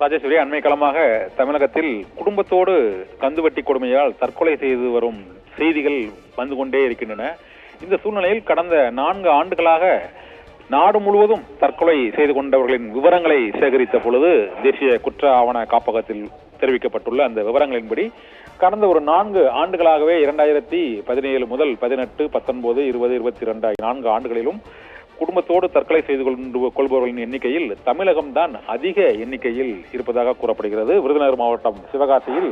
ராஜேஸ்வரி, அண்மை காலமாக தமிழகத்தில் குடும்பத்தோடு கந்துவட்டி கொடுமையால் தற்கொலை செய்து வரும் செய்திகள் வந்து கொண்டே இருக்கின்றன. இந்த சூழ்நிலையில் கடந்த 4 ஆண்டுகளாக நாடு முழுவதும் தற்கொலை செய்து கொண்டவர்களின் விவரங்களை சேகரித்த பொழுது தேசிய குற்ற ஆவண காப்பகத்தில் தெரிவிக்கப்பட்டுள்ள அந்த விவரங்களின்படி கடந்த ஒரு 4 ஆண்டுகளாகவே 2017 முதல் 18, 19, 20, 22 4 ஆண்டுகளிலும் குடும்பத்தோடு தற்கொலை செய்து கொள்பவர்களின் எண்ணிக்கையில் தமிழகம்தான் அதிக எண்ணிக்கையில் இருப்பதாக கூறப்படுகிறது. விருதுநகர் மாவட்டம் சிவகாசியில்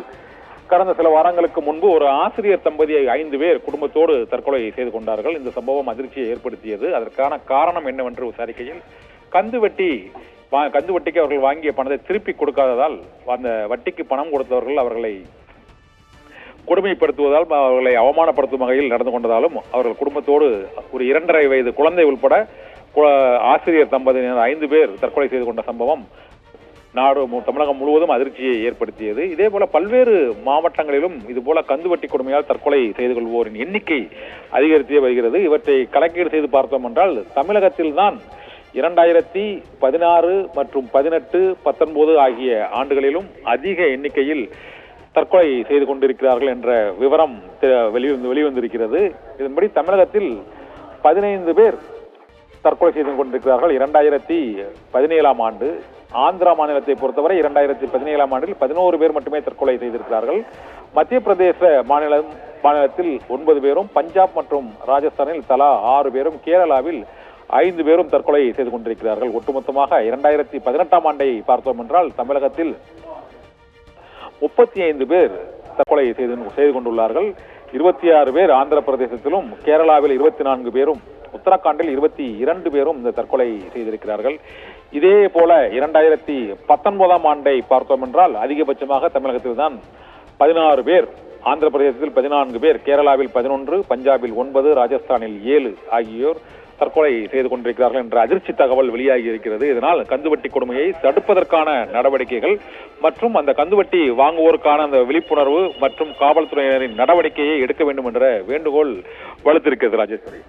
கடந்த சில வாரங்களுக்கு முன்பு ஒரு ஆசிரியர் தம்பதி 5 பேர் குடும்பத்தோடு தற்கொலை செய்து கொண்டார்கள். இந்த சம்பவம் அதிர்ச்சியை ஏற்படுத்தியது. அதற்கான காரணம் என்னவென்று விசாரிக்கையில் கந்து வட்டிக்கு அவர்கள் வாங்கிய பணத்தை திருப்பி கொடுக்காததால் அந்த வட்டிக்கு பணம் கொடுத்தவர்கள் அவர்களை கொடுமைப்படுத்துவதால் அவர்களை அவமானப்படுத்தும் வகையில் நடந்து கொண்டதாலும் அவர்கள் குடும்பத்தோடு ஒரு 2.5 வயது குழந்தை உட்பட ஆசிரியர் தம்பதியினர் 5 பேர் தற்கொலை செய்து கொண்ட சம்பவம் தமிழகம் முழுவதும் அதிர்ச்சியை ஏற்படுத்தியது. இதே போல பல்வேறு மாவட்டங்களிலும் இதுபோல கந்துவட்டி கொடுமையால் தற்கொலை செய்து கொள்வோரின் எண்ணிக்கை அதிகரித்தே வருகிறது. இவற்றை கணக்கீடு செய்து பார்த்தோம் என்றால் தமிழகத்தில் தான் 2016 மற்றும் 18, 19 ஆகிய ஆண்டுகளிலும் அதிக எண்ணிக்கையில் தற்கொலை செய்து கொண்டிருக்கிறார்கள் என்ற விவரம் வெளிவந்திருக்கிறது. இதன்படி தமிழகத்தில் 15 பேர் தற்கொலை செய்து கொண்டிருக்கிறார்கள் 2017ஆம் ஆண்டு. ஆந்திரா மாநிலத்தை பொறுத்தவரை 2017ஆம் ஆண்டில் 11 பேர் மட்டுமே தற்கொலை செய்திருக்கிறார்கள். மத்திய பிரதேச மாநிலத்தில் 9 பேரும், பஞ்சாப் மற்றும் ராஜஸ்தானில் தலா 6 பேரும், கேரளாவில் 5 பேரும் தற்கொலை செய்து கொண்டிருக்கிறார்கள். ஒட்டுமொத்தமாக 2018ஆம் ஆண்டை பார்த்தோம் என்றால் தமிழகத்தில் 35 பேர் தற்கொலை செய்து கொண்டுள்ளார்கள். 26 பேர் ஆந்திர பிரதேசத்திலும், கேரளாவில் 24 பேரும், உத்தரகாண்டில் 22 பேரும் இந்த தற்கொலை செய்திருக்கிறார்கள். இதே போல 2019ஆம் ஆண்டை பார்த்தோம் என்றால் அதிகபட்சமாக தமிழகத்தில் தான் 16 பேர், ஆந்திர பிரதேசத்தில் 14 பேர், கேரளாவில் 11, பஞ்சாபில் 9, ராஜஸ்தானில் 7 ஆகியோர் தற்கொலை செய்து கொண்டிருக்கிறார்கள் என்ற அதிர்ச்சி தகவல் வெளியாகி இருக்கிறது. இதனால் கந்துவட்டி கொடுமையை தடுப்பதற்கான நடவடிக்கைகள் மற்றும் அந்த கந்துவட்டி வாங்குவோருக்கான அந்த விழிப்புணர்வு மற்றும் காவல்துறையினரின் நடவடிக்கையை எடுக்க வேண்டும் என்ற வேண்டுகோள் வலுத்திருக்கிறது. ராஜேஸ்வரி.